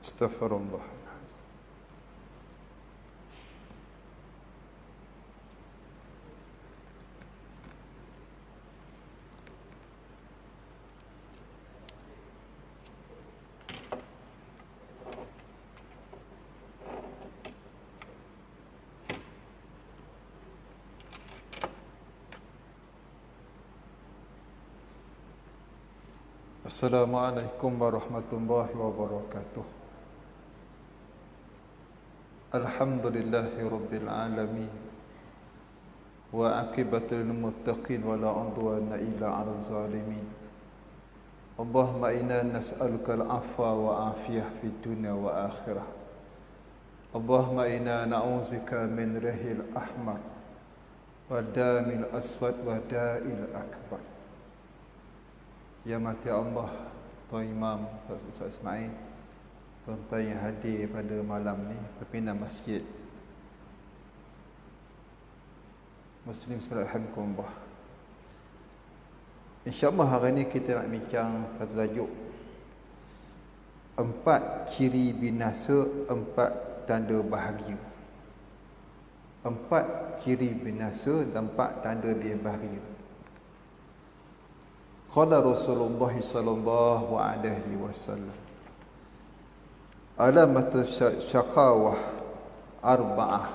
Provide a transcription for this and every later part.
Astaghfirullah. Assalamualaikum warahmatullahi wabarakatuh. Alhamdulillahi rabbil alamin. Wa aqibatul muttaqin wa la udwana illa 'alal zalimin. Allahumma inna nas'aluka al-'afwa wa 'afiyah fid dunya wa akhirah. Allahumma inna na'udzubika min rihil ahmar wa damil aswad wa da'il akbar. Ya mati Allah, Tuan Imam Ustaz Ismail, tuan-tuan yang hadir pada malam ni, pimpinan masjid Muslim Bismillahirrahmanirrahim. InsyaAllah hari ni kita nak bincang satu tajuk, 4 ciri binasa, 4 tanda bahagia. 4 ciri binasa dan 4 tanda dia bahagia. Qala Rasulullah sallallahu alaihi wasallam, alamatu syaqawah arba'ah.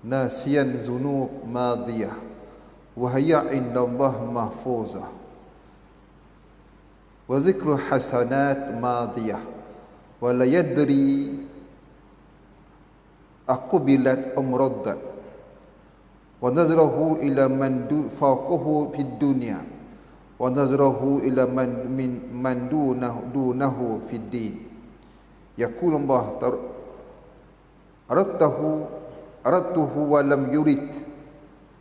Nasiyan zunub madiyah wa hiya indallah mahfuzah wa zikru hasanat madiyah wa la yadri aqbilat umraddat wa nazrahu ila man fawqahu fid dunya wa nazrahu ila man dunahu fid din. Yaqulu Allah aradtuhu wa lam yurid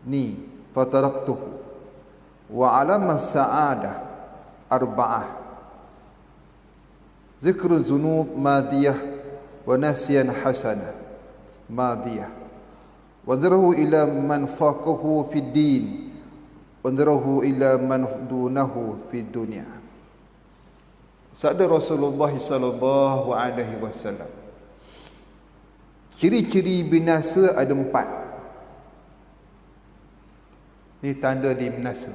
ni fataraktuhu wa alama sa'adah arba'ah zikru zunub madiyah wa nasyan hasanah madiyah wadharahu ila man faqahu fid din wadharahu ila man dunahu fid dunya. Sabda Rasulullah sallallahu alaihi wasallam, ciri-ciri binasa ada 4. Ini tanda di binasa.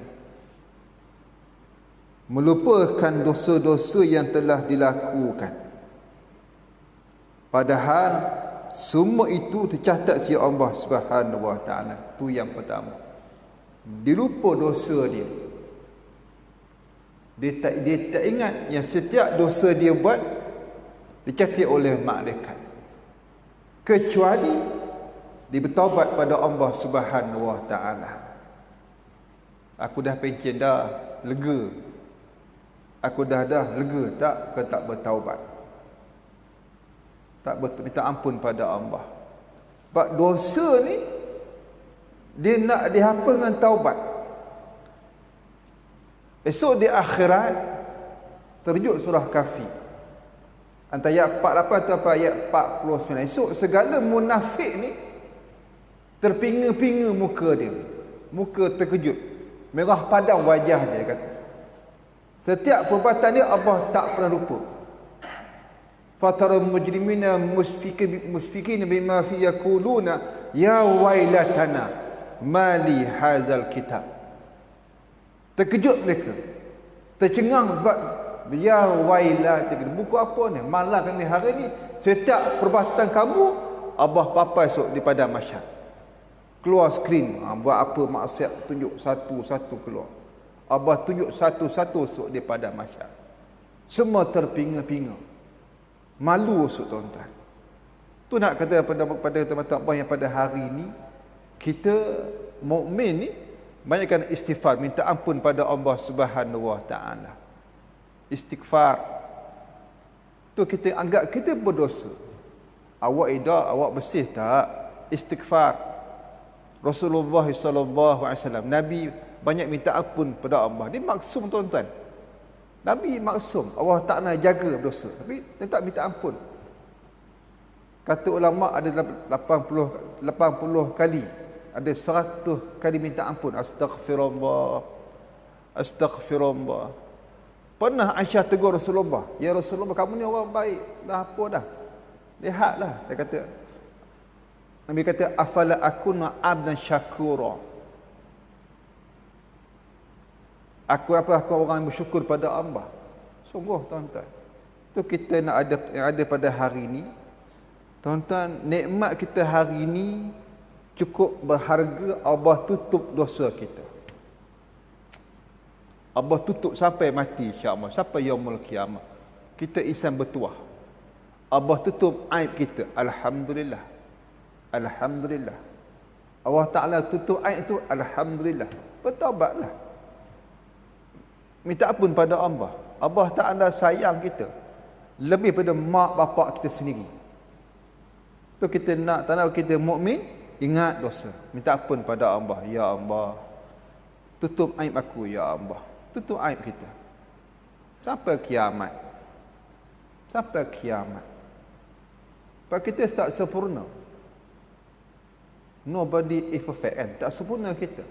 Melupakan dosa-dosa yang telah dilakukan, padahal semua itu tercatat si Allah Subhanahu wa taala. Itu yang pertama. Dia lupa dosa dia. Dia tak ingat yang setiap dosa dia buat dicatat oleh malaikat. Kecuali dia bertaubat pada Allah Subhanahu wa taala. Aku dah pencen dah, lega. Aku dah lega tak ke tak bertaubat. Tak minta ampun pada Allah. Sebab dosa ni dia nak dihapus dengan taubat. Esok di akhirat terjuk surah Kahfi. Antara ayat 48 atau ayat 49. Esok segala munafik ni terpinga-pinga muka dia. Muka terkejut. Merah padam wajah dia, kata. Setiap perbuatan dia Allah tak pernah lupa. Fatara mujrimina musfikin bima fi yaquluna ya wailatana mali hazal kitab. Terkejut mereka, tercengang sebab ya wailat, buku apa ni, malah kami hari ni setiap perbuatan kamu Allah papai esok di padang mahsyar. Keluar skrin, buat apa maksiat, tunjuk satu-satu keluar. Allah tunjuk satu-satu esok di padang mahsyar. Semua terpinga-pinga. Malu esok, tuan-tuan. Tu nak kata pada teman-teman Allah yang pada hari ini kita mukmin ni banyakkan istighfar, minta ampun pada Allah Subhanahu wa taala. Istighfar. Tu kita anggap kita berdosa. Awak ida, awak bersih tak? Istighfar. Rasulullah sallallahu alaihi wasallam, Nabi banyak minta ampun pada Allah. Dia maksum, tuan-tuan. Nabi maksum, Allah Ta'ala jaga dosa, tapi tetap minta ampun. Kata ulama ada 80 kali, ada 100 kali minta ampun. Astaghfirullah, Astaghfirullah. Pernah Aisyah tegur Rasulullah, ya Rasulullah, kamu ni orang baik, dah apa dah, lihatlah. Dia kata, Nabi kata, afala akuna abdan syakura, aku orang yang bersyukur pada Allah. Sungguh tuan-tuan, tu kita nak ada yang ada pada hari ini. Tuan-tuan, nikmat kita hari ini cukup berharga. Allah tutup dosa kita, Allah tutup sampai mati, insya-Allah, sampai yaumul kiamah. Kita insan bertuah, Allah tutup aib kita. Alhamdulillah, alhamdulillah. Allah Ta'ala tutup aib itu, alhamdulillah. Bertaubatlah, minta ampun pada Allah. Allah Ta'ala sayang kita lebih pada mak bapak kita sendiri. Tu kita nak, tak nak kita mukmin, ingat dosa, minta ampun pada Allah. Ya Allah, tutup aib aku, ya Allah, tutup aib kita sampai kiamat, sampai kiamat. Sebab kita tak sempurna, nobody is perfect kan, tak sempurna kita.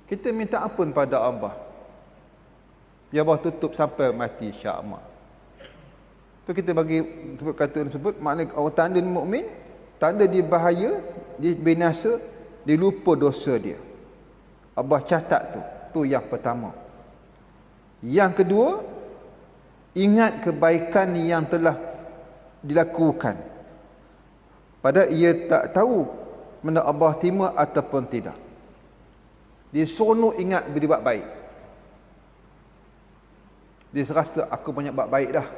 Kita minta ampun pada Allah, ya Allah tutup sampai mati, insya-Allah. Tu kita bagi sebut kata tersebut, makna orang tanda mukmin, tanda dia bahaya, dia binasa, dia lupa dosa dia. Allah catat tu yang pertama. Yang kedua, ingat kebaikan yang telah dilakukan, pada ia tak tahu mana Allah terima ataupun tidak. Dia seronok ingat bila buat baik. Dia rasa aku banyak buat baik dah,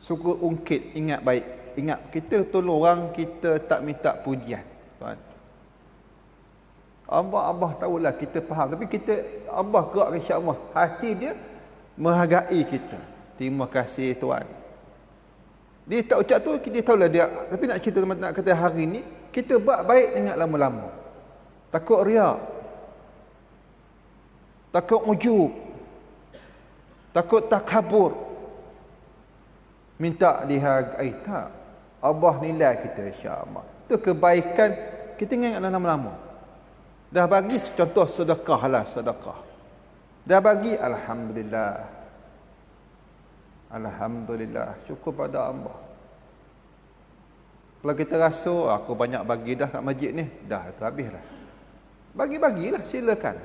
suka ungkit, ingat baik. Ingat kita tolong orang, kita tak minta pujian, tuan. Allah tahulah, kita faham, tapi kita, Allah gerak, insya-Allah hati dia menghargai kita. Terima kasih Tuhan. Dia tak ucap tu, kita tahulah dia. Tapi nak cerita, nak kata hari ni kita buat baik ingat lama-lama. Takut riak, takut ujub, takut takabur, minta dihargai. Tak, Allah nilai kita, insya-Allah. Tu kebaikan kita ingat lama-lama. Dah bagi contoh sedekah lah, sedekah. Dah bagi, alhamdulillah. Alhamdulillah, syukur pada Allah. Kalau kita rasa aku banyak bagi dah kat masjid ni, dah tu habislah. Bagi-bagilah, silakan.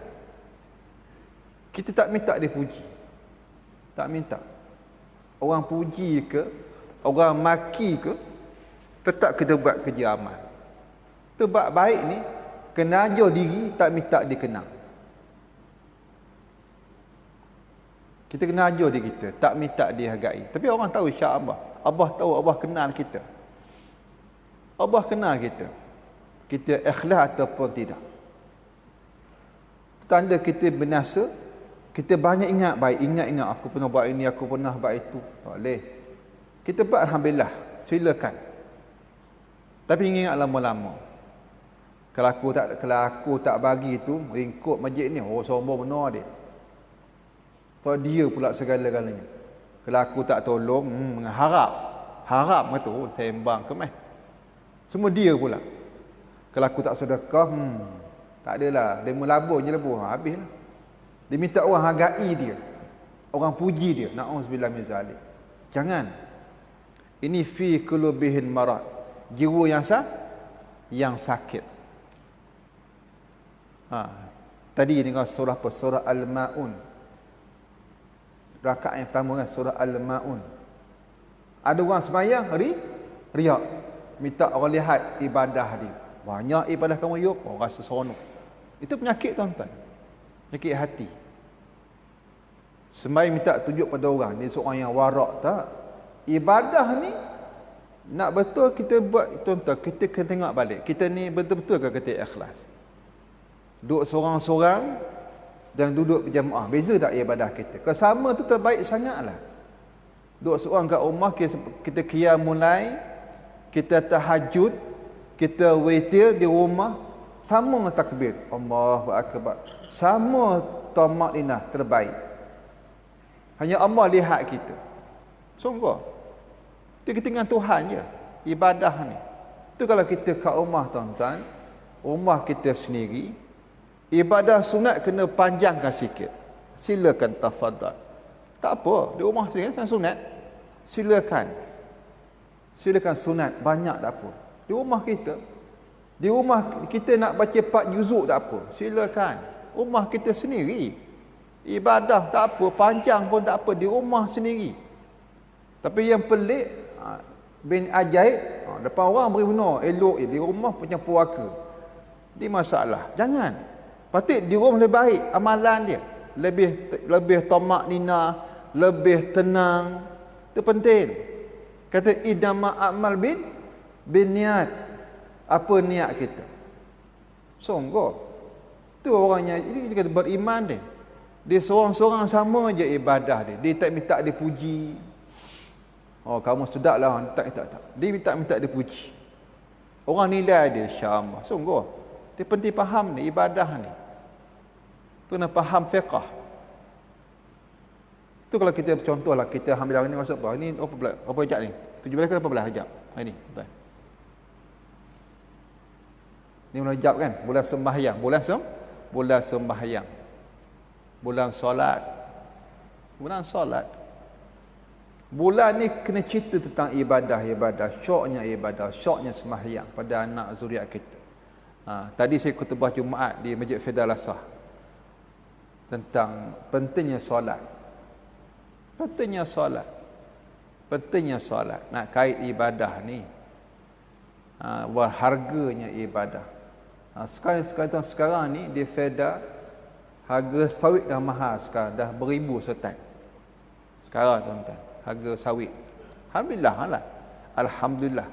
Kita tak minta dia puji. Tak minta. Orang puji ke, orang maki ke, tetap kita buat kerja amal. Tu buat baik ni, kena ajar diri, tak minta dikenang. Kita kena ajar diri kita, tak minta dihargai. Tapi orang tahu, insya-Allah. Allah tahu, Allah kenal kita. Allah kenal kita. Kita ikhlas ataupun tidak. Tanda kita binasa, kita banyak ingat baik. Ingat aku pernah buat ini, aku pernah buat itu. Tak boleh. Kita buat, alhamdulillah, silakan. Tapi ingat lama-lama. Kalau aku tak bagi tu, ringkut masjid ni, oh sombong benar dia. Kalau dia pula segala-galanya. Kalau aku tak tolong, harap kata, oh sembang ke meh. Semua dia pula. Kalau aku tak sedekah, tak adalah, dia melabur je labur, habislah. Dia minta orang hargai dia, orang puji dia. Na'udzubillah min zalik. Jangan. Ini fi qulubihin marad, jiwa yang sakit. Tadi dengan surah apa? Surah Al-Maun. Rakaat yang pertama kan, surah Al-Maun. Ada orang sembahyang riak, minta orang lihat ibadah dia. Banyak ibadah kamu yuk, orang rasa seronok. Itu penyakit, tuan-tuan. Penyakit hati. Sembahyang minta tunjuk pada orang, dia seorang yang warak. Tak. Ibadah ni nak betul kita buat, tuan-tuan, kita kena tengok balik. Kita ni betul-betul ke kita ikhlas? Duduk seorang-seorang dan duduk berjamaah, beza tak ibadah kita? Kalau sama tu terbaik sangatlah. Duduk seorang kat rumah, kita qiyamul lail, kita tahajud, kita witir di rumah, sama takbir, Allahu akbar, sama tamakninah, terbaik. Hanya Allah lihat kita. Sungguh. Itu kita dengan Tuhan je. Ibadah ni. Itu kalau kita kat rumah, tuan-tuan, rumah kita sendiri, Ibadah sunat kena panjangkan sikit. Silakan tafadhal. Tak apa, di rumah sendiri kan sunat. Silakan. Silakan sunat banyak tak apa. Di rumah kita nak baca 4 juzuk tak apa. Silakan. Rumah kita sendiri. Ibadah tak apa, panjang pun tak apa, di rumah sendiri. Tapi yang pelik bin ajaib, depan orang beri benar, elok di rumah punya puaka. Ini masalah. Jangan. Patut di rumah lebih baik amalan dia. Lebih tamak nina, lebih tenang. Itu penting. Kata idama amal bin niat. Apa niat kita? Sungguh. Tu orangnya, ini kita kata beriman dia. Dia seorang-seorang sama je ibadah dia. Dia tak minta dipuji. Oh, kamu sedaplah. Tak. Dia minta dipuji. Orang nilai dia, insya-Allah. Sungguh. Dia penting faham ni ibadah ni. Kena faham fiqh. Tu kalau kita contohlah kita ambil hari ni masuk apa? Ini apa hajat ni? 17 ke 18 hajat? Hari ni. Ni bulan hajat kan? Bulan sembahyang. Bulan sembahyang. Bulan solat. Bulan ni kena cerita tentang ibadah, syoknya sembahyang pada anak zuriat kita. Tadi saya khutbah Jumaat di Masjid Firdaus Al-Asah tentang pentingnya solat. Pentingnya solat. Nak kait ibadah ni. Harganya ibadah. Sekarang ni di Firdaus harga sawit dah mahal sekarang, dah beribu setan. Sekarang tuan-tuan, harga sawit. Alhamdulillah.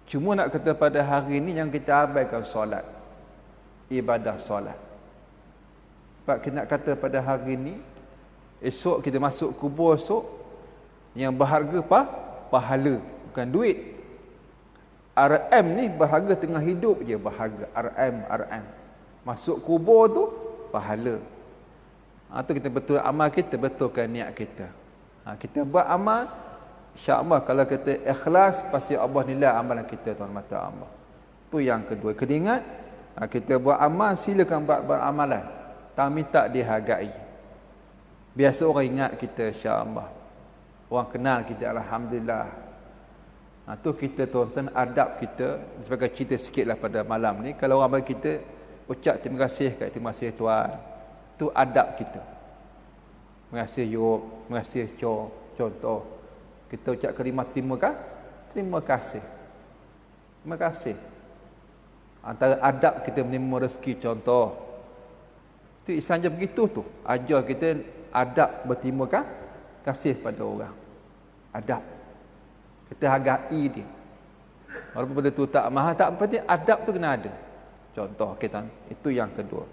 Cuma nak kata pada hari ni yang kita abaikan solat. Ibadah solat. Sebab kita nak kata pada hari ni, esok kita masuk kubur esok, yang berharga pahala, bukan duit. RM ni berharga tengah hidup je berharga. RM. Masuk kubur tu, pahala. Tu kita betul amal kita, betulkan niat kita. Kita buat amal, insya-Allah kalau kita ikhlas, pasti Allah nilai amalan kita tuan mata Allah. Tu yang kedua. Kena ingat, kita buat amal, silakan buat amalan. Tak minta dihargai. Biasa orang ingat kita, insya-Allah. Orang kenal kita, alhamdulillah. Tu kita tuan-tuan, adab kita, sebagai cerita sikitlah pada malam ni, kalau orang bagi kita ucap terima kasih Tuhan. Tu adab kita. Terima kasih Yop, terima kasih contoh. Kita ucap kalimah terima kasih. Terima kasih. Antara adab kita menerima rezeki contoh. Tu Islam je begitu tu. Ajar kita adab berterima kasih pada orang. Adab. Kita hargai dia. Walaupun benda tu tak mahal, tak penting, adab tu kena ada. Contoh kita, itu yang kedua.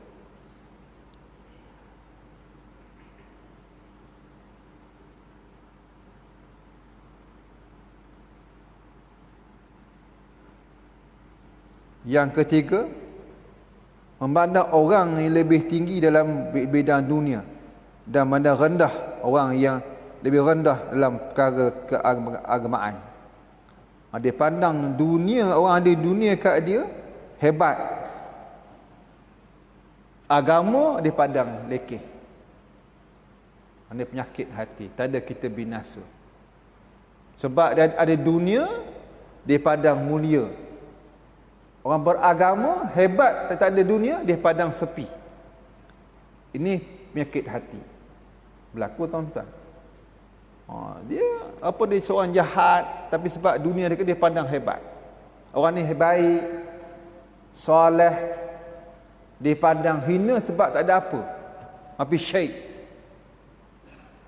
Yang ketiga, memandang orang yang lebih tinggi dalam bidang dunia dan memandang rendah orang yang lebih rendah dalam perkara keagamaan. Dia pandang dunia, orang ada dunia kat dia hebat. Agama dia pandang lekeh. Ada penyakit hati, tak ada kita binasa. Sebab dia ada dunia, dia pandang mulia. Orang beragama hebat, tak ada dunia, dia pandang sepi. Ini penyakit hati. Berlaku tuan-tuan. Dia seorang jahat, tapi sebab dunia dia pandang hebat. Orang ni baik, soleh, dia pandang hina sebab tak ada apa. Tapi syait.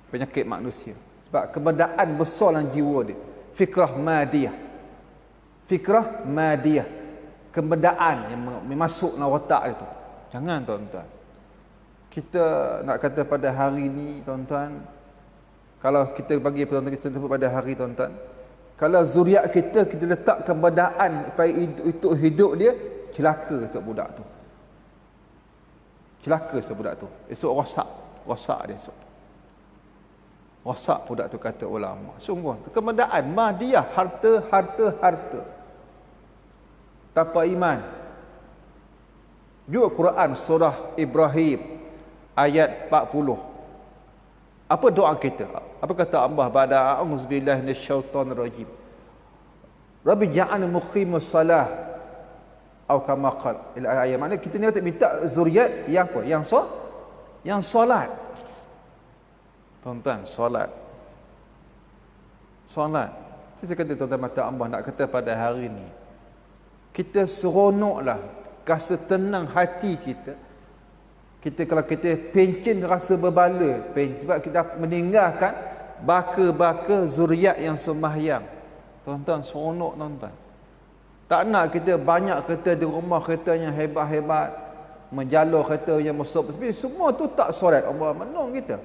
Penyakit manusia. Sebab kebendaan besar dalam jiwa dia. Fikrah madiyah. Kebendaan yang masuk dalam otak dia tu. Jangan tuan-tuan. Kita nak kata pada hari ni tuan-tuan, kalau kita bagi tuan-tuan kita sebut pada hari tuan-tuan, kalau zuriat kita letak kebendaan supaya itu hidup dia, celaka untuk budak tu. Esok rosak dia esok. Rosak budak tu kata ulama. Sungguh kebendaan madiyah, harta. Tanpa iman. Juga Quran surah Ibrahim ayat 40. Apa doa kita? Apa kata Allah? Ba'da a'udzubillahi minasyaitonir rajim. Rabbi ja'alni muqimus salah atau kama qala ila ayat. Maknanya kita ni minta zuriat yang apa? Yang solat. Tuan-tuan, solat. Solat. Saya kata tuan-tuan mata Allah nak kata pada hari ni kita seronoklah, rasa tenang hati kita. Kita kalau kita pencen rasa berbala, sebab kita meninggalkan baka-baka zuriat yang sembahyang. Tuan-tuan, seronok tuan-tuan. Tak nak kita banyak kereta di rumah, kereta yang hebat-hebat, menjalur kereta yang besar. Semua tu tak solat. Allah menang kita.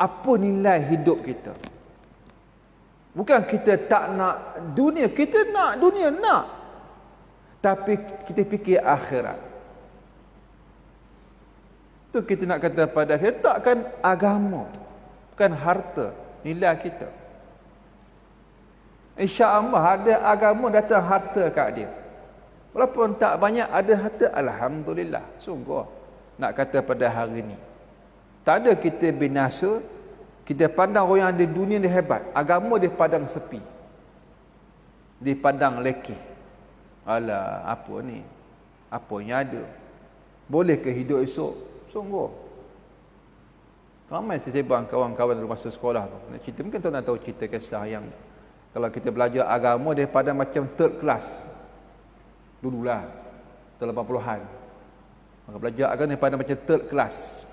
Apa nilai hidup kita? Bukan kita tak nak dunia, kita nak dunia, nak. Tapi kita fikir akhirat. Tu kita nak kata pada kita, takkan agama, bukan harta, nilai kita. InsyaAllah ada agama datang harta kat dia. Walaupun tak banyak ada harta, alhamdulillah. Sungguh nak kata pada hari ni tak ada kita binasa. Kita pandang orang yang ada dunia dia hebat, agama dia padang sepi, di padang lekeh. Alah, apa ni? Apa yang ada? Boleh ke hidup esok? Sungguh. Ramai saya sembang kawan-kawan dari masa sekolah tu. Nak cerita, mungkin tuan nak tahu cerita kisah yang kalau kita belajar agama daripada macam third class. Dululah, tahun 80-an. Maka belajar agama daripada macam third class.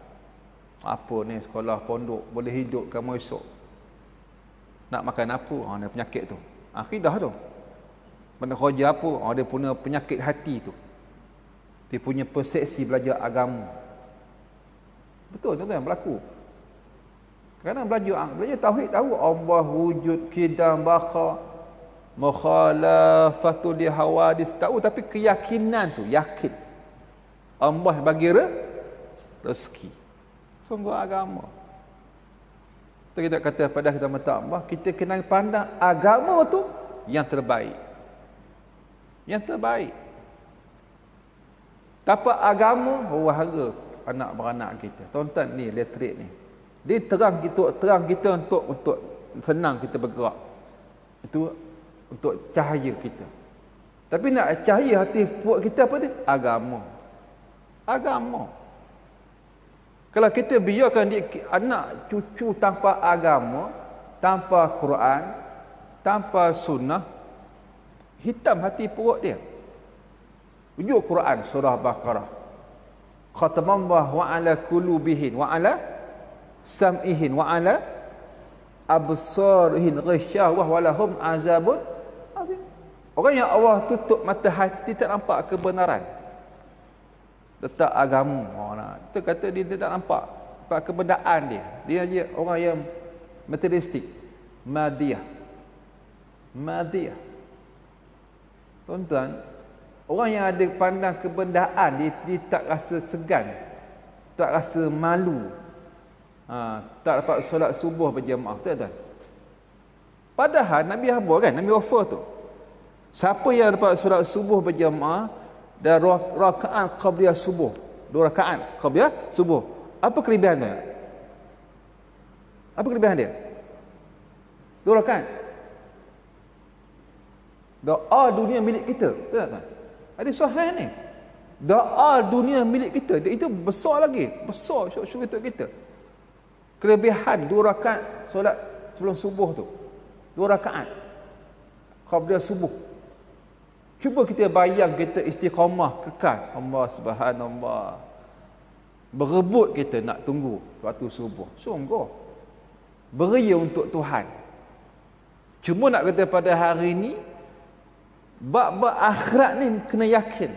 Apa ni sekolah pondok, boleh hidup kamu esok. Nak makan apa? Ada penyakit tu. Akidah tu. Benda kerja apa? Dia punya penyakit hati tu. Dia punya persepsi belajar agama. Betul tuan-tuan berlaku. Kadang belajar tauhid tahu Allah wujud, qidam, baqa, mukhalafatul li hawadis tahu, tapi keyakinan tu yakin Allah bagi rezeki. Sungguh agama. Kita kata pada kita minta Allah, kita kena pandang agama tu yang terbaik. Yang terbaik. Tanpa agama, wahara anak beranak kita. Tonton ni elektrik ni. Dia terang kita untuk senang kita bergerak. Itu untuk cahaya kita. Tapi nak cahaya hati puak kita apa dia? Agama. Agama. Kalau kita biarkan dia, anak cucu tanpa agama, tanpa Quran, tanpa sunnah, hitam hati perut dia. Ujuk Quran surah Baqarah. Khatamallahu wa ala qulubihin wa ala sam'ihin wa ala absarihin ghisyawah wa lahum azabun azim. Orang yang Allah tutup mata hati tak nampak kebenaran. Letak agama. Kita kata dia tak nampak kebenaran dia. Dia je orang yang materialistik, madiyah. Tuan-tuan, orang yang ada pandang kebenaran dia tak rasa segan, tak rasa malu. Tak dapat solat subuh berjemaah, tuan-tuan. Padahal Nabi Habur kan, Nabi offer tu. Siapa yang dapat solat subuh berjemaah dan rakaat qabliyah subuh, 2 rakaat qabliyah subuh, apa kelebihan dia? Apa kelebihan dia? 2 rakaat. Doa dunia milik kita, betul tak? Ada sahih ni. Doa dunia milik kita, itu besar lagi, besar syurga kita. Kelebihan 2 rakaat solat sebelum subuh tu, 2 rakaat qabliyah subuh. Cuba kita bayang kita istiqamah kekal. Allah subhanallah. Berebut kita nak tunggu waktu subuh. Sungguh. Beria untuk Tuhan. Cuma nak kata pada hari ni, bab-bab akhirat ni kena yakin.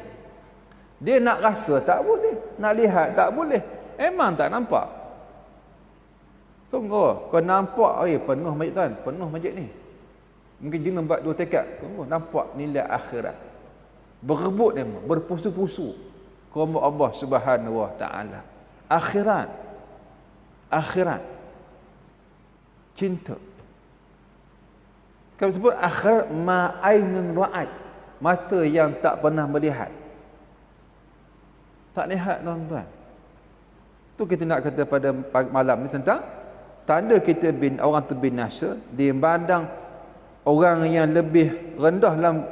Dia nak rasa tak boleh. Nak lihat tak boleh. Memang tak nampak. Sungguh. Kau nampak, penuh masjid tuan. Penuh masjid ni. Mungkin jenis buat 2 tekad. Tunggu, nampak nilai akhirat. Berebut dia, berpusu-pusu kepada Allah Subhanahu wa taala. Akhirat. Akhirat. Cinta. Kalau sebut akhirat, ma'ainun ra'at, mata yang tak pernah melihat. Tak lihat tuan-tuan. Tu kita nak kata pada malam ni tentang tanda kita orang tu binasa di pandang orang yang lebih rendah dalam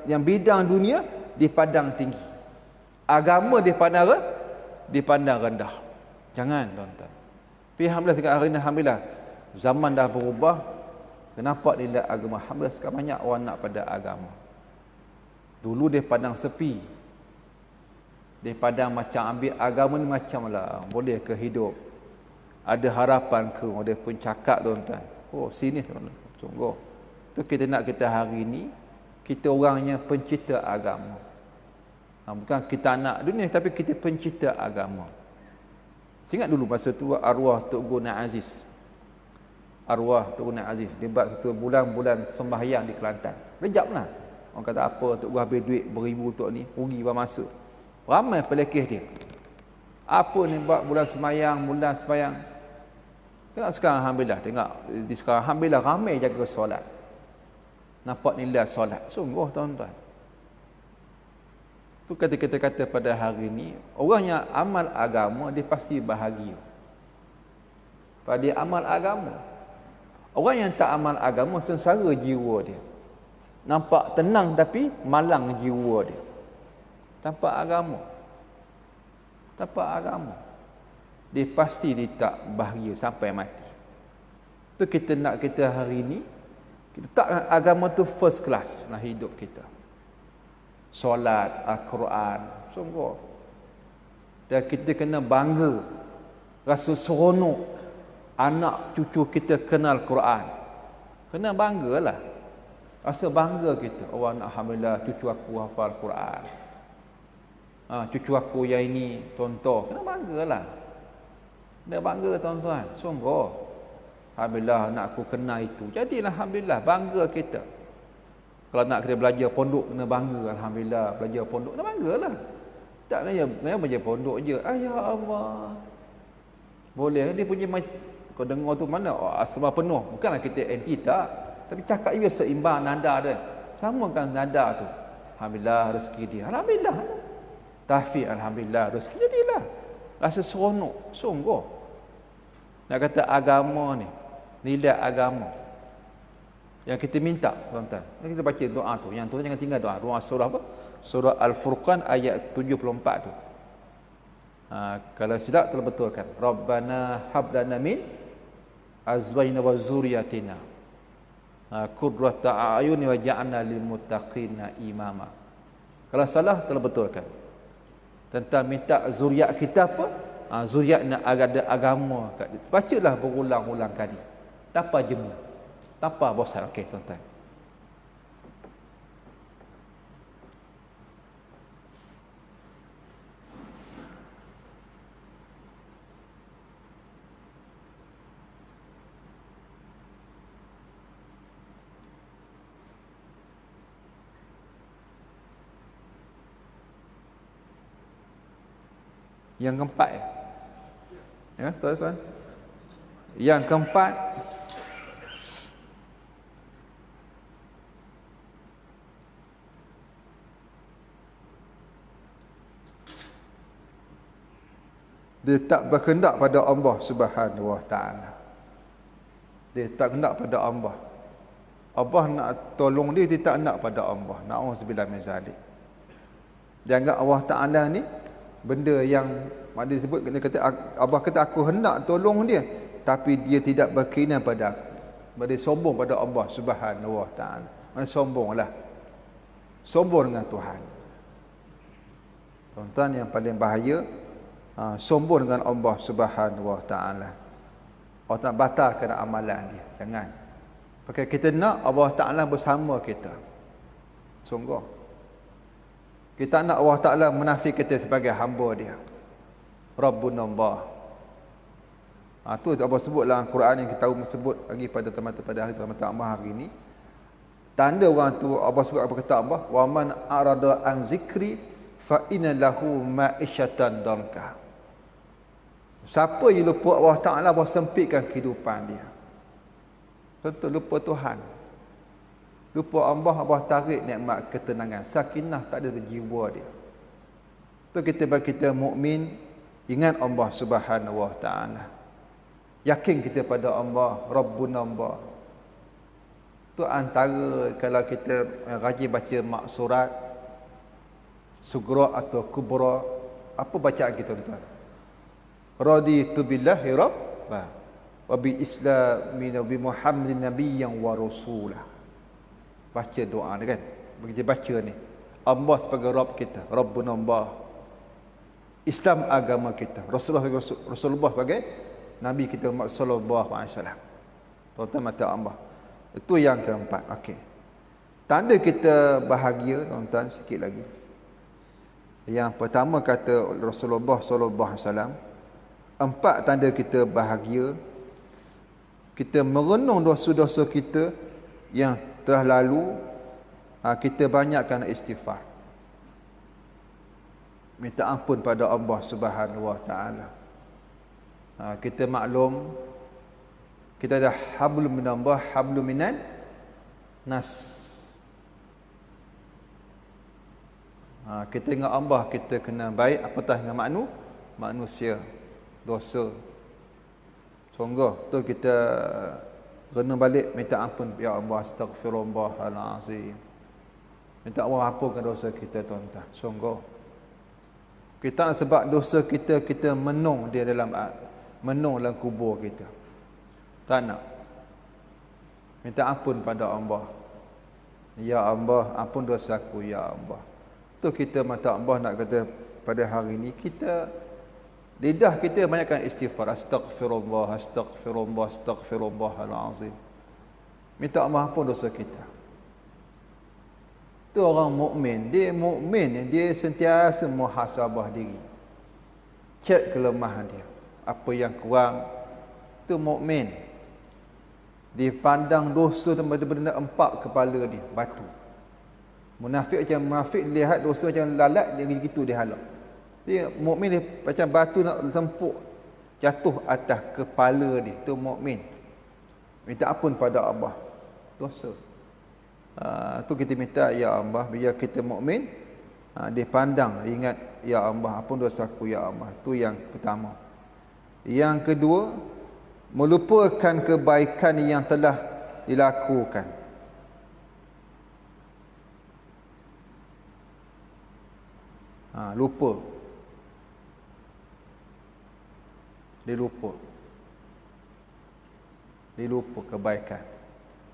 yang bidang dunia dipandang tinggi. Agama dipandang rendah. Jangan tuan-tuan. Tapi alhamdulillah sekarang hari ni alhamdulillah zaman dah berubah. Kenapa nilai agama? Alhamdulillah sekarang banyak orang nak pada agama. Dulu dia pandang sepi. Dia pandang macam ambil agama ni macam lah boleh ke hidup. Ada harapan ke? Dia pun cakap tuan-tuan. Oh sini tuan-tuan. Sungguh. Tu kita nak kita hari ni kita orangnya pencipta agama. Bukan kita anak dunia tapi kita pencipta agama. Ingat dulu masa tu arwah Tok Guru Naik Aziz. Arwah Tok Guru Naik Aziz dia buat satu bulan sembahyang di Kelantan. Rejablah. Orang kata apa Tok Guru habis duit beribu tok ni, rugi bermasa. Ramai pelekeh dia. Apa ni buat bulan sembahyang. Tengok sekarang alhamdulillah, di sekarang alhamdulillah ramai jaga solat. Nampak nilai solat. Sungguh tuan-tuan. Tu kita kata pada hari ni, orang yang amal agama dia pasti bahagia. Pada dia amal agama. Orang yang tak amal agama sengsara jiwa dia. Nampak tenang tapi malang jiwa dia. Tanpa agama. Dia pasti dia tak bahagia sampai mati. Tu kita nak kita hari ni kita tak agama tu first class dalam hidup kita. Solat, Al-Quran, sungguh. Dan kita kena bangga, rasa seronok anak cucu kita kenal Quran. Kena banggalah. Rasa bangga kita. Oh alhamdulillah cucu aku hafal Quran. Cucu aku yang ini contoh. Kena banggalah. Kena bangga tuan-tuan. Sungguh. Alhamdulillah anak aku kena itu. Jadilah alhamdulillah bangga kita. Kalau nak kita belajar pondok kena bangga. Alhamdulillah belajar pondok kena banggalah. Tak kena belajar pondok je. Ya Allah. Boleh dia punya kau dengar tu mana asrama penuh. Bukanlah kita anti tak. Tapi cakap dia seimbang nada dia. Sama kan nada tu. Alhamdulillah rezeki dia. Alhamdulillah. Tahfiz alhamdulillah rezeki jadilah. Rasa seronok. Sungguh. Nak kata agama ni. Nilai agama. Yang kita minta tuan-tuan. Kita baca doa tu. Yang tu jangan tinggal doa. Doa surah apa? Surah Al-Furqan ayat 74 tu. Kalau silap terbetulkan. Rabbana hablana min azwajina wa zuriyatina qurrata a'yuni waj'alna lil muttaqina imama. Kalau salah terbetulkan. Tentang minta zuriat kita apa? Zuriat nak ada agama. Bacalah berulang-ulang kali. Tanpa jemu. Tanpa bosan. Okey tuan-tuan. Yang keempat ya tuan-tuan. Yang keempat dia tak berkehendak pada Allah Subhanahu Wa Taala. Dia tak kehendak pada Allah. Allah nak tolong dia tak nak pada Allah. Na'udzubillah min zalik. Jangan Allah Taala ni benda yang dia sebut kata Allah kata aku hendak tolong dia tapi dia tidak berkeinginan pada aku. Dia sombong pada Allah Subhanahu Wa Taala. Mana sombonglah. Sombong dengan Tuhan. Tuan-tuan yang paling bahaya sombong dengan Allah Subhanahu Wa Taala. Allah tak batalkan amalan dia. Jangan. Pakai kita nak Allah Taala bersama kita. Sungguh. Kita nak Allah Taala menafik kita sebagai hamba dia. Rabbunallah. Tu Allah sebut dalam Quran yang kita tahu sebut lagi pada hari teman-teman hari ini. Tanda orang tu Allah sebut apa kata Allah? Wa man arada an zikri fa inna lahu ma'isyatan danka. Siapa yang lupa Allah Ta'ala, Allah sempitkan kehidupan dia. Tentu lupa Tuhan. Lupa Allah tarik nikmat ketenangan. Sakinah tak ada berjiwa dia. Tu kita bagi kita mukmin ingat Allah Subhanahu wa taala. Yakin kita pada Allah, Rabbun Allah. Tu antara kalau kita rajin baca maksurat, sugra atau kubra, apa bacaan kita tuan? Raditu billahi rabba wa bi islamin wa bi Muhammadin nabiyyan wa rasulah. Baca doa ni kan. Begitu baca ni. Allah sebagai Rabb kita, Rabbun Allah. Islam agama kita, Rasulullah sebagai Nabi kita Muhammad sallallahu alaihi wasallam. Tuan-tuan mata Allah. Itu yang keempat. Okey. Tanda kita bahagia, tuan-tuan, sikit lagi. Yang pertama kata Rasulullah sallallahu alaihi wasallam, 4 tanda kita bahagia. Kita merenung dosa-dosa kita yang telah lalu, kita banyakkan istighfar. Minta ampun pada Allah Subhanahu wa taala. Kita maklum kita ada hablum minallah, hablum minan nas. Kita ingat Allah, kita kena baik apatah dengan manusia. Dosa. Sungguh tu kita renung balik, minta ampun, ya Allah, astaghfirullahalazim. Minta Allah ampunkan dosa kita, tuan-tuan. Sungguh kita sebab dosa kita menung dia dalam kubur kita. Tak nak. Minta ampun pada Allah. Ya Allah, ampun dosaku, ya Allah. Tu kita mata Allah nak kata pada hari ini, kita lidah kita banyakkan istighfar. Astaghfirullah, astaghfirullah, astaghfirullahalazim. Minta Allah ampun dosa kita. Tu orang mukmin, dia sentiasa muhasabah diri. Cek kelemahan dia. Apa yang kurang, tu mukmin. Dipandang dosa tu benda-benda empat kepala dia, batu. Munafik lihat dosa macam lalat, dia gitu dia halak. Dia mukmin, dia macam batu nak lempuk jatuh atas kepala dia. Tu mukmin. Minta ampun pada Allah dosa. Tu kita minta, ya Allah, biar kita mukmin, dia pandang, ingat, ya Allah, ampun dosaku, ya Allah. Tu yang pertama. Yang kedua, melupakan kebaikan yang telah dilakukan. Lupa. Dia lupa kebaikan.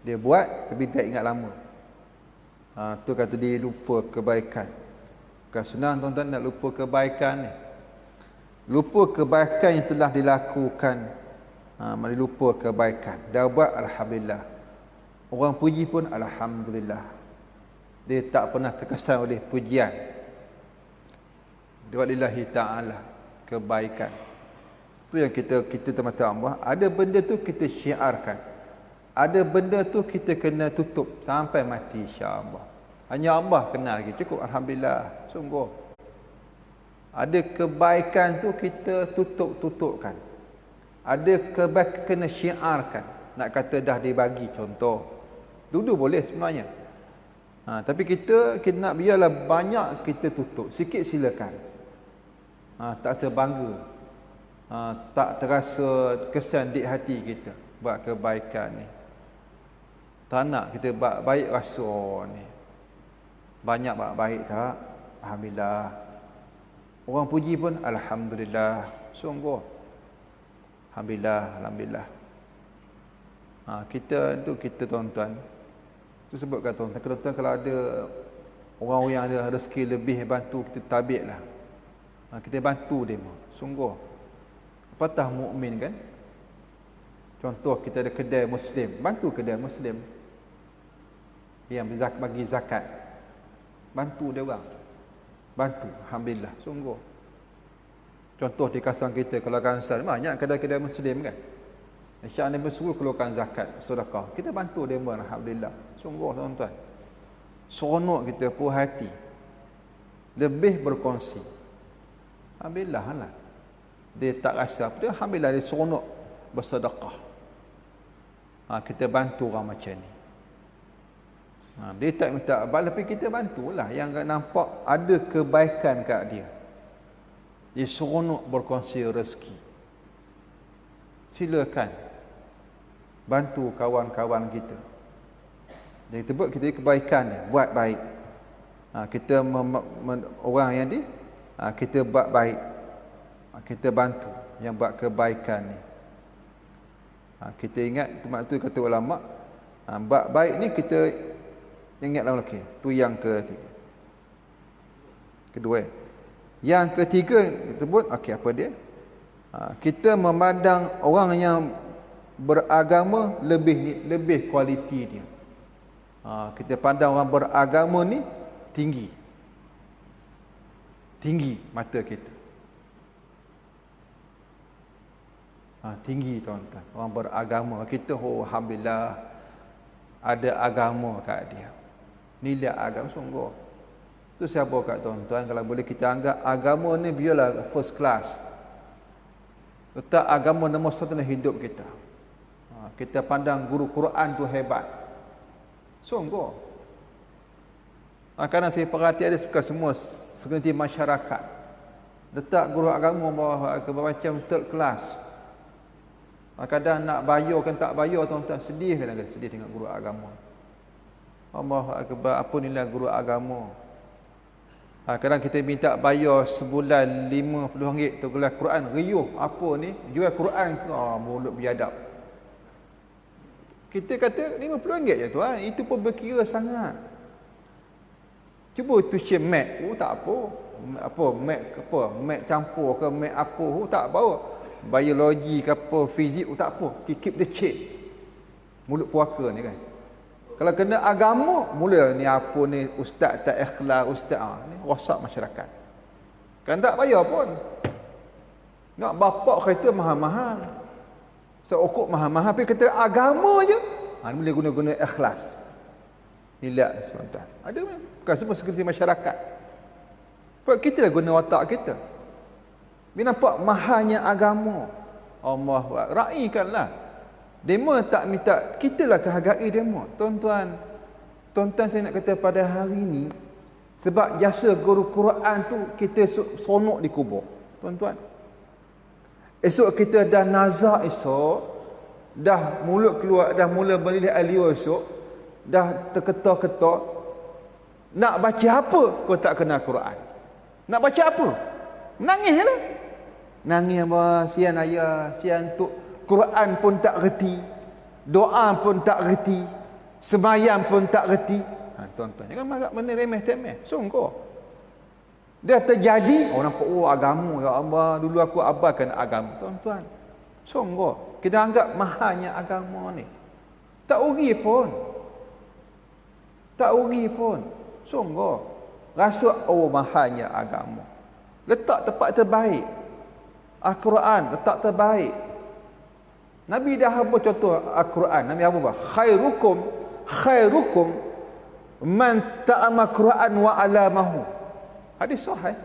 Dia buat tapi tak ingat lama. Tu kata dia lupa kebaikan. Bukan senang, tuan-tuan, nak lupa kebaikan ni. Lupa kebaikan yang telah dilakukan. Lupa kebaikan. Dah buat, alhamdulillah. Orang puji pun alhamdulillah. Dia tak pernah terkesan oleh pujian. Lillahi ta'ala, kebaikan. Tu yang kita termata Allah. Ada benda tu kita syiarkan. Ada benda tu kita kena tutup sampai mati, insya-Allah. Hanya Allah kenal lagi, cukup, alhamdulillah. Sungguh. Ada kebaikan tu kita tutupkan. Ada kebaikan kena syiarkan. Nak kata dah dibagi contoh. Dulu boleh sebenarnya. Tapi kita nak biarlah banyak kita tutup. Sikit silakan. Tak rasa bangga. Tak terasa kesan di hati kita buat kebaikan ni. Tak nak kita buat baik rasa ni. Banyak buat baik tak? Alhamdulillah. Orang puji pun alhamdulillah. Sungguh. Alhamdulillah, alhamdulillah. Kita tuan-tuan. Tu sebutkan tuan-tuan, kalau ada orang yang ada rezeki lebih, bantu kita tabiklah. Kita bantu dia. Sungguh. Apatah mukmin kan? Contoh kita ada kedai Muslim, bantu kedai Muslim yang bagi zakat, bantu dia orang, bantu, alhamdulillah, sungguh. Contoh di kawasan kita, kalau kawasan banyak kedai-kedai Muslim kan, insya Allah bersuruh keluarkan zakat, sedekah, kita bantu dia orang, alhamdulillah, sungguh tuan-tuan. Seronok kita, puas hati, lebih berkongsi, alhamdulillah lah. Dia tak rasa apa dia, alhamdulillah, dia seronok bersedekah. Kita bantu orang macam ni. Dia tak minta balas, tapi kita bantulah yang nampak ada kebaikan kat dia. Dia seronok berkongsi rezeki. Silakan bantu kawan-kawan kita. Jadi kita buat kita kebaikan ni, buat baik. Kita orang yang kita buat baik. Kita bantu yang buat kebaikan ni. Kita ingat tempat tu kata ulama, buat baik ni kita ingatlah okey. Tu yang ketiga. Kedua. Yang ketiga kita sebut okey apa dia? Kita memandang orang yang beragama lebih kualiti dia. Kita pandang orang beragama ni tinggi mata kita. Tinggi tuan-tuan. Orang beragama kita, alhamdulillah ada agama kat dia. Nilai agama sungguh. Tu siapa kat tuan-tuan, kalau boleh kita anggap agama ni biarlah first class. Letak agama nombor satu dalam hidup kita. Kita pandang guru Quran tu hebat. Sungguh. Kadang saya perhati ada suka semua segelintir masyarakat letak guru agama bawah macam third class. Kadang nak bayar kan tak bayar tuan-tuan, sedih kadang-kadang sedih tengok guru agama. Allahu akbar, apa nilai guru agama. Kadang kita minta bayar sebulan RM50 tu gelas Quran, riuh apa ni jual Quran ke, mulut biadab. Kita kata RM50 je tuan, itu pun berkira sangat. Cuba tuition mat, tak apa mat campur ke mat apa, tak bawa. Biologi ke apa, fizik, tak apa. Keep the change. Mulut puaka ni kan. Kalau kena agama, mula ni apa ni, ustaz tak ikhlas, ustaz ni rosak masyarakat. Kan tak bayar pun. Nak bapak kereta mahal-mahal. Seokok mahal-mahal, tapi kata agama je, boleh guna-guna ikhlas. Nilai sebentar. Ada bukan semua segelintir masyarakat. Sebab kita guna otak kita. Bila nampak mahalnya agama, Allah raikanlah. Demo tak minta, kitalah kehargai demo. Tuan-tuan saya nak kata pada hari ini, sebab jasa guru Quran tu kita seronok di kubur. Tuan-tuan, esok kita dah nazak, esok dah mulut keluar, dah mula melilit alio esok, dah terketar-ketar. Nak baca apa kau tak kenal Quran? Nak baca apa? Menangislah. Nangis apa? Sian ayah, sian tok. Quran pun tak reti, doa pun tak reti, sembahyang pun tak reti. Tuan-tuan, jangan marah benda remeh-temeh. Sungguh. Dia terjadi, orang nampak, agama, ya Allah, dulu aku abaikan agama. Tuan-tuan, sungguh. Kita anggap mahalnya agama ni. Tak rugi pun. Tak rugi pun. Sungguh. Rasa, mahalnya agama. Letak tempat terbaik. Al-Quran, letak terbaik. Nabi dah apa contoh Al-Quran? Nabi apa? Khairukum man ta'ama Quran wa alamahu. Hadis sahih.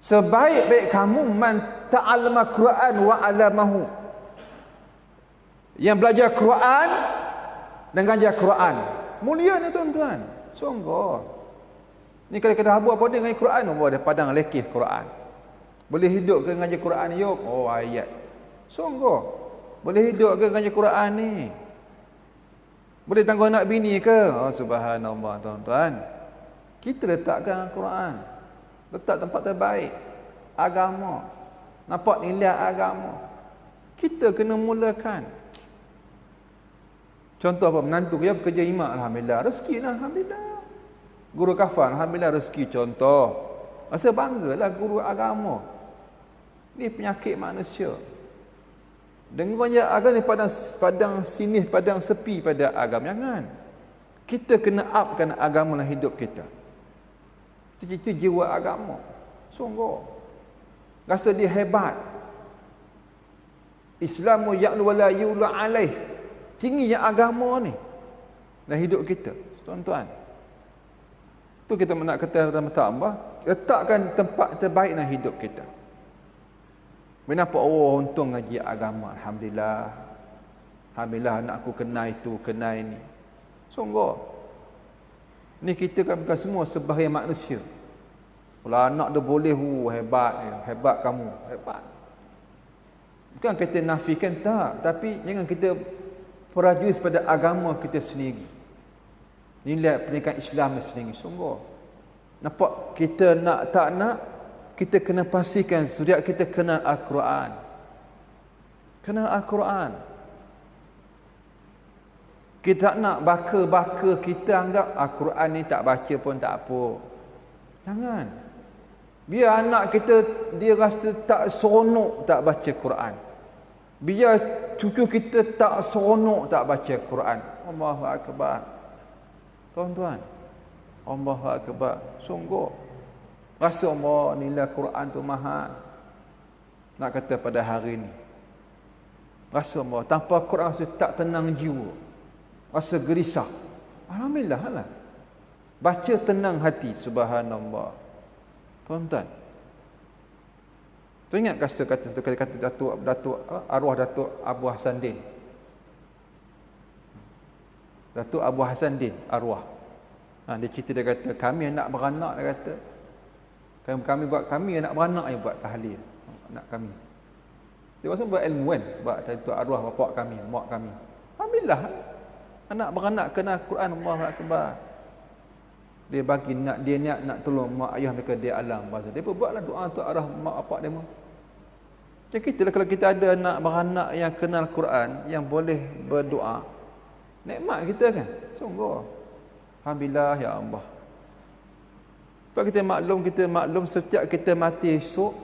Sebaik-baik kamu man ta'allama Quran wa alamahu. Yang belajar Quran dan ngajar Quran. Mulia ni tuan-tuan. Sungguh. Ni kalau kita habu apa dia ngajar Quran, ada padang lekih Quran. Boleh hidup ke ngajar Quran yuk? Ayat. Sungguh. Boleh hidup ke ngajar Quran ni? Boleh tangguh anak bini ke? Subhanallah tuan-tuan. Kita letakkan Quran. Letak tempat terbaik. Agama. Nampak nilai agama. Kita kena mulakan. Contoh apa? Menantu dia bekerja imak, alhamdulillah. Rezeki lah, alhamdulillah. Guru kafan, alhamdulillah rezeki. Contoh. Rasa banggalah guru agama. Ni penyakit manusia. Dengannya agama ni padang sinis, padang sepi pada agama. Jangan. Kita kena upkan agama dalam hidup kita. Itu jiwa agama. Sungguh. Rasa dia hebat. Islamu ya'lu wa la yu'la alaih. Tingginya agama ni dalam hidup kita. Tuan-tuan. Tu kita nak kata dalam tambah. Letakkan tempat terbaik dalam hidup kita. Kenapa untung ngaji agama, alhamdulillah. Alhamdulillah anak aku kena itu, kena ini. Sungguh. Ni kita kan bukan semua sebahagian manusia. Kalau anak dia boleh, hebat kamu, hebat. Bukan kita nafikan, tak. Tapi jangan kita perajus pada agama kita sendiri. Nilai pendidikan Islam sendiri. Sungguh. Nampak kita nak tak nak, kita kena pastikan suriat kita kenal Al-Quran. Kenal Al-Quran. Kita tak nak baka-baka kita anggap Al-Quran ni tak baca pun tak apa. Jangan. Biar anak kita dia rasa tak seronok tak baca Quran. Biar cucu kita tak seronok tak baca Quran. Allahu Akbar. Tuan-tuan. Allahu Akbar. Sungguh. Rasa Allah nilai Quran tu mahal. Nak kata pada hari ni. Rasa Allah. Tanpa Quran rasa tak tenang jiwa. Rasa gerisah. Alhamdulillah lah. Baca tenang hati. Subhanallah. Tuan-tuan. Tu ingat kata Datuk arwah Datuk Abu Hasan Din. Datuk Abu Hasan Din arwah. Dia cerita, dia kata kami anak beranak, dia kata kami anak beranak yang buat tahlil. Anak kami. Dia pasal buat ilmu kan, buat Datuk arwah bapak kami, mak kami. Alhamdulillah. Anak beranak kena Quran, Allahu Akbar. Dia bagi dia niat nak tolong mak ayah mereka di alam bahasa. Dia pun buatlah doa untuk arwah mak bapak dia. Macam kita lah, kalau kita ada anak beranak yang kenal Quran, yang boleh berdoa, nikmat kita kan. Sungguh. Alhamdulillah ya Allah. Sebab kita maklum setiap kita mati esok,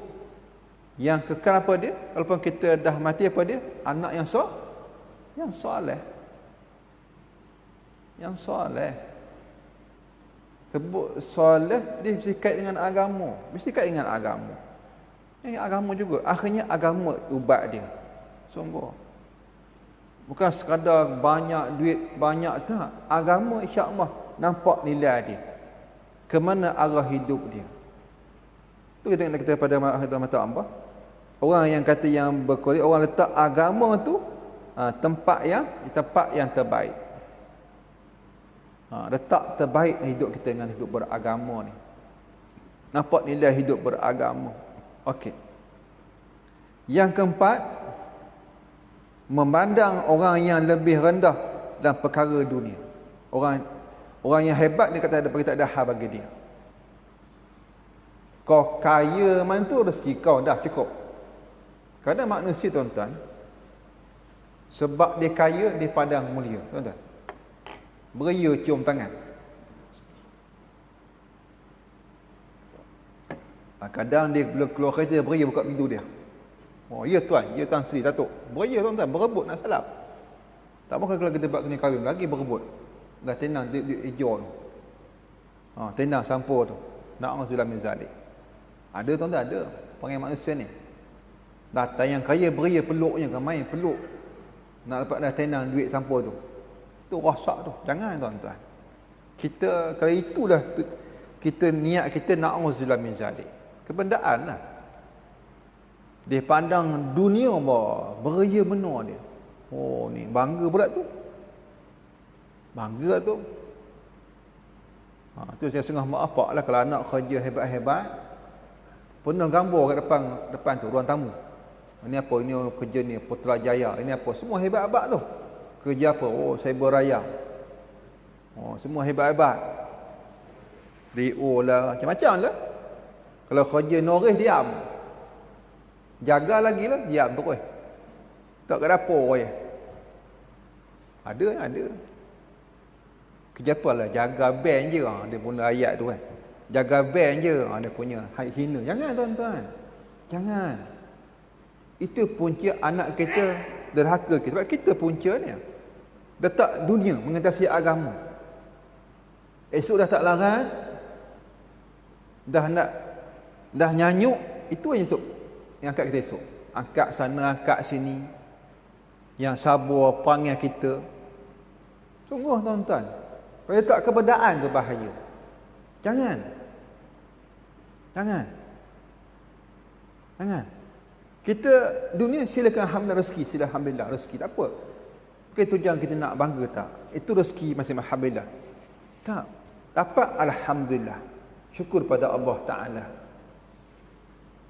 yang kekal apa dia? Walaupun kita dah mati apa dia? Anak yang soleh. Yang soleh. Sebut soleh, dia mesti kait dengan agama. Mesti kait dengan agama. Yang agama juga. Akhirnya agama ubat dia. Sungguh. Bukan sekadar banyak duit, banyak tak. Agama insya-Allah nampak nilai dia. Ke mana arah hidup dia. Tu kita kata pada mata Allah. Orang yang kata yang berkualitas, orang letak agama tu tempat yang terbaik. Letak terbaik hidup kita dengan hidup beragama ni. Nampak nilai hidup beragama. Okey. Yang keempat, memandang orang yang lebih rendah dalam perkara dunia. Orang yang hebat dia kata tak ada hal bagi dia. Kau kaya mana tu, rezeki kau dah cukup. Kadang manusia tuan-tuan, sebab dia kaya, dia pandang mulia, tuan-tuan. Beria cium tangan. Kadang dia keluar kereta, beria buka pintu dia. Oh ya tuan, ya Tan Sri Datuk. Beria tuan-tuan, berebut nak salap. Tak mahu kalau kita buat kena kahwin lagi berebut. Dah tenang dia hijau tu. Tenang sampur tu. Na'udzubillah min zalik. Ada tuan-tuan, ada panggil manusia ni. Datang yang kaya beria peluknya, ramai peluk. Nak dapat dah tenang duit sampur tu. Itu rosak tu. Jangan tuan-tuan. Kita kalau itulah kita niat kita na'udzubillah min zalik. Kebendaan lah. Dia pandang dunia beria benar dia. Oh ni bangga pula tu. Bangga tu. Tu saya sengah mak apak lah kalau anak kerja hebat-hebat. Penuh gambar kat depan tu ruang tamu. Ini apa? Ini kerja ni Putrajaya. Ini apa? Semua hebat-hebat tu. Kerja apa? Oh, Cyberraya. Oh, semua hebat-hebat. DO lah, macam-macam lah. Kalau kerja Noreh diam. Jaga lagi lah, diam terus. Tak kat dapur je. Ada. Kerja apa lah? Jaga band je. Dia punya ayat tu kan. Jaga band je. Dia punya hina. Jangan tuan-tuan. Jangan. Itu punca anak kita derhaka kita. Sebab kita punca ni. Letak dunia mengatasi agama. Esok dah tak larat. Dah nyanyuk. Itu yang esok. Yang angkat kita esok. Angkat sana, angkat sini. Yang sabar panggil kita. Sungguh tuan-tuan. Kalau letak kebedaan tu bahaya. Jangan. Kita dunia silakan alhamdulillah rezeki. Sila alhamdulillah rezeki. Tak apa. Bukan tujuan kita nak bangga tak. Itu rezeki masing-masing. Alhamdulillah. Tak. Dapat alhamdulillah. Syukur pada Allah Ta'ala.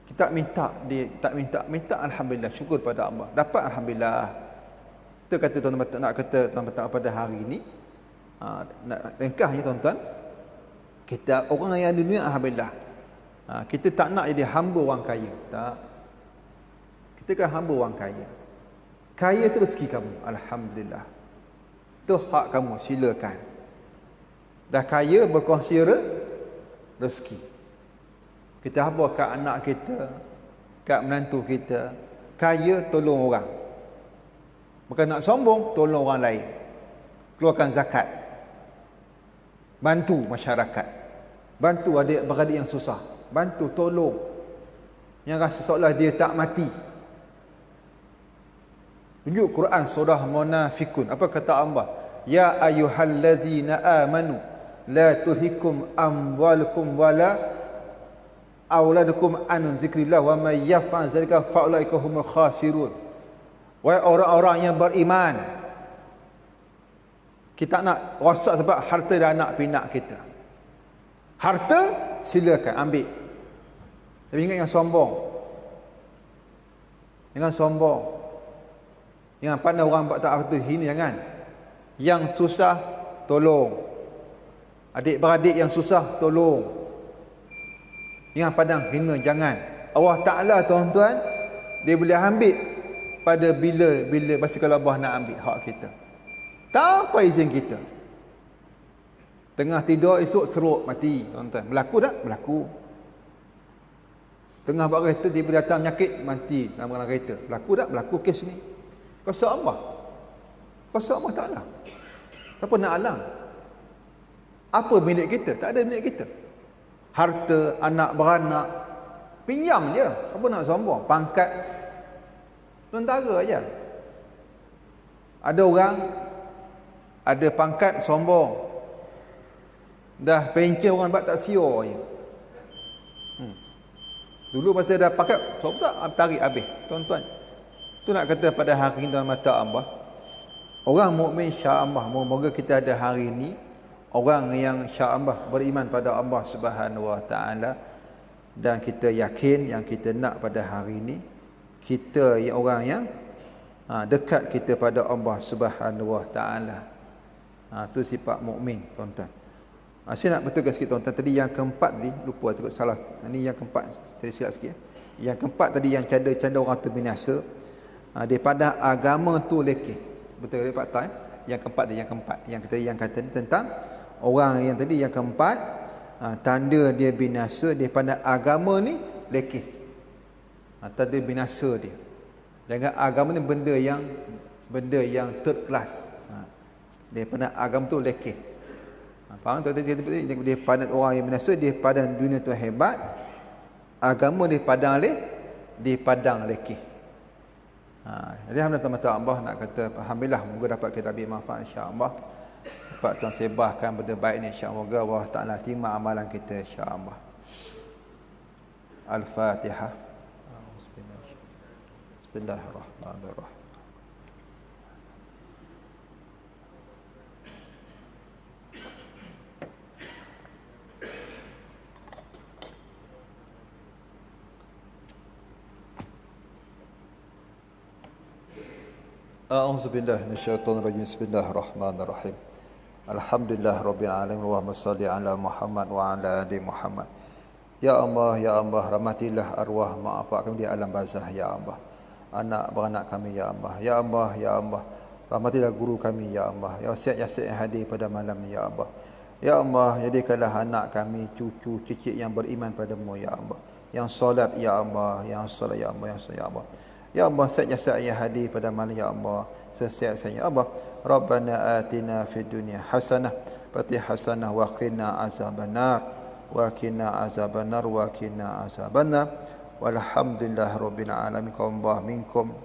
Kita minta, dia tak minta alhamdulillah. Syukur pada Allah. Dapat alhamdulillah. Kita kata tuan-tuan nak kata tuan-tuan pada hari ini, nak ringkasnya tuan-tuan, kita orang yang di dunia alhamdulillah. Kita tak nak jadi hamba orang kaya. Tak. Kita kan hamba orang kaya. Kaya itu rezeki kamu. Alhamdulillah. Itu hak kamu. Silakan. Dah kaya berkongsi rezeki. Kita hamba kat anak kita, kat menantu kita. Kaya tolong orang. Bukan nak sombong, tolong orang lain. Keluarkan zakat. Bantu masyarakat. Bantu adik-beradik yang susah. Bantu, tolong. Yang rasa seolah dia tak mati. Tunjuk Quran surah Munafikun. Apa kata Allah? Ya ayyuhallazina amanu la tulhikum amwalukum wala auladukum an zikrillah wa may yaf'al zalika faulaika humul khasirun. Wahai orang-orang yang beriman, kita nak rosak sebab harta dan anak pinak kita. Harta silakan ambil. Tapi ingat yang sombong. Jangan sombong. Yang pandai orang buat tak harta hina jangan. Yang susah tolong. Adik-beradik yang susah tolong. Yang pandang hina jangan. Allah Ta'ala tuan-tuan, dia boleh ambil pada bila masa kalau Allah nak ambil hak kita. Tanpa izin kita. Tengah tidur esok seruk mati tuan-tuan. Berlaku tak? Berlaku. Tengah buat kereta tiba datang penyakit mati dalam kereta. Berlaku tak? Berlaku kes ni. Kuasa Allah. Kuasa Allah Ta'ala. Siapa nak alang? Apa milik kita? Tak ada milik kita. Harta, anak beranak, pinjam je. Apa nak sombong? Pangkat tentara aja. Ada orang ada pangkat sombong. Dah pencen orang buat tak siur je. Dulu masa dah pangkat sombong tak tarik habis. Tuan-tuan, tu nak kata pada hari ini dalam mata Allah, orang mukmin insya-Allah, moga kita ada hari ini orang yang insya-Allah beriman pada Allah Subhanahu Wa Taala, dan kita yakin yang kita nak pada hari ini kita orang yang dekat kita pada Allah Subhanahu Wa Taala. Tu sifat mukmin tuan-tuan. Saya nak betulkan sikit tuan-tuan, tadi yang keempat tadi lupa takut salah. Ini yang keempat, tadi silap sikit. Yang keempat tadi yang canda orang terbinasa. Daripada agama tu lekeh. Betul ke Pak Tan? Yang keempat tadi, yang kata ni tentang orang yang tadi yang keempat, tanda dia binasa daripada agama ni lekeh. Tanda binasa dia. Jangan agama ni benda yang third class. Daripada agama tu lekeh. Faham tak? Dia pandang orang yang binasa, dia pandang dunia tu hebat, agama dia padang lekeh. Jadi alhamdulillah Allah nak kata alhamdulillah, moga dapat kita ambil manfaat insya-Allah. Dapat tuan sebarkan benda baik ni insya-Allah. Moga Allah Taala terima amalan kita insya-Allah. Al-Fatihah. Bismillahirrahmanirrahim. A'udzubillahi minasyaitonirrajim. Bismillahirrahmanirrahim. Alhamdulillah rabbil alamin, Allahumma shalli ala Muhammad wa ala ali Muhammad. Ya Allah, ya Allah, rahmatilah arwah mak bapak kami di alam barzah ya Allah. Anak beranak kami ya Allah. Ya Allah, ya Allah, rahmatilah guru kami ya Allah. Ya wasiat yang hadir pada malam ya Allah. Ya Allah, jadikanlah anak kami, cucu, cicit yang beriman padamu ya Allah. Yang solat ya Allah, yang solat ya Allah, yang solat ya Allah. Ya Allah, sejak yang hadir pada malam ya Allah, sesiap ya Allah. Rabbana atina fid dunya hasanah wa hasanah wa qina azabannar wa qina azabannar wa qina azabannar. Walhamdulillah rabbil alamin. Minkum